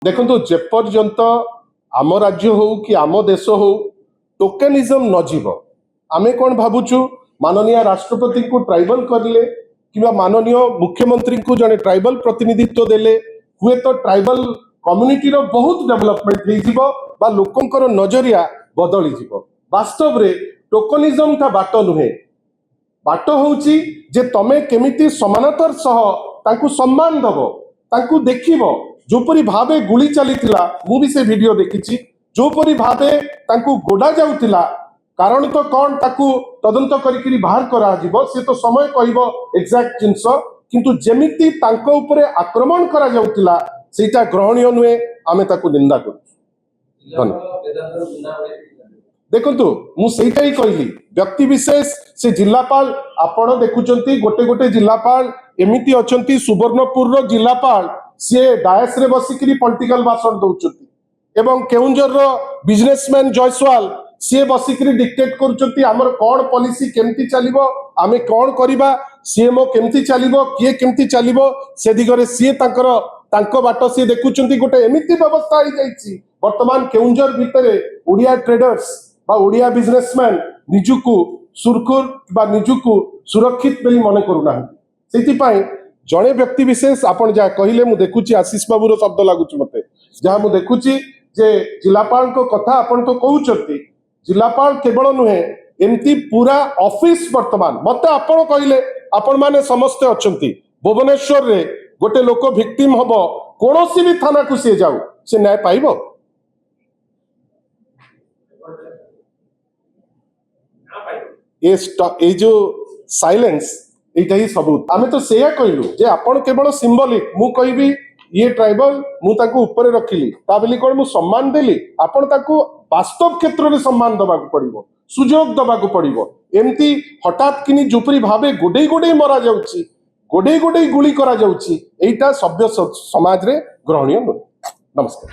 देखो जेपर्यंत आम राज्य हो कि आम देश हो टोकेनिजम न जीव आमे कौन भावुचु माननीय राष्ट्रपति को ट्राइबल करले कि माननीय मुख्यमंत्री को जड़े ट्राइबल प्रतिनिधित्व देले हुए तो ट्राइबल कम्युनिटी रो बहुत डेवलपमेंट हो लोकंकर नजरिया बदली जीव वास्तव रे टोकनिजम ता बाट नुहे बाट होउची जे तमे केमिति समानतर सह तांकु सम्मान दबो तांकु देखिबो जोपरी भावे गुली चलीथिला मु भी से वीडियो देखिछि जोपरी भावे तांकु गोडा जाउथिला कारण तो कौन ताकू तदंत करिकरी बाहर करा जिवो से तो समय कहबो एग्जैक्ट जिंस किंतु जेमिति तांको ऊपर आक्रमण करा जाउथिला सेटा ग्रहणीय नुहे आमे ताकू निंदा करू देखंतु मु सेटा ही कहली व्यक्ति विशेष से जिलापाल आपण देखुचंती गोटे गोटे जिलापाल एमिति अछंती सुवर्णपुर रो जिलापाल सी डायस रे बसिकरी पॉलिटिकल भाषण दउचंती एवं केउंझर रो बिजनेसमैन जयसवाल सी बसिकरी डिक्टेट करूचंती हमर कोन पॉलिसी केमती चलिबो आमे कोन करिबा सीएमओ केमती चलिबो किए केमती चलिबो से दिगरे सी तांको बाट सी देखुचंती गोटे एमिति व्यवस्था हो जाईची वर्तमान केउंझर भितरे ओडिया ट्रेडर्स बा ओडिया बिजनेसमैन निजुकु सुरखुर बा निजुकु सुरक्षित बोली मन करूना सेति पाई जड़े व्यक्ति विशेष आपन जा कहले मु देखुची आशीष बाबूर शब्द लागुच मते जहाँ मु देखुची जे जिलापाल को कथा आपन तो कहउचंती जिलापाल केवल नुहे एमती पूरा ऑफिस वर्तमान मते आपन कहले आपन माने समस्त अछंती भुवनेश्वर रे गोटे लोक विक्टिम हबो कोनोसी भी थाना को से जाऊ से न्याय पाइबो ये जो साइलेंस एटा ही सबूत आमे तो सेया कहलु जे आपण केवल सिंबलिक मु कहबी ये ट्राइबल मु ताको ऊपर रखिली ता बेली कोन मु सम्मान देली आपण ताको वास्तव क्षेत्र में सम्मान दबाक पड़िबो सुजोग दबाक पड़िबो एमती हठात किनी जोपरी भावे गोडे गोडे मरा जाउची गोडे गोडे गुली करा जाउची एटा सभ्य समाज रे ग्रहणीय नमस्कार।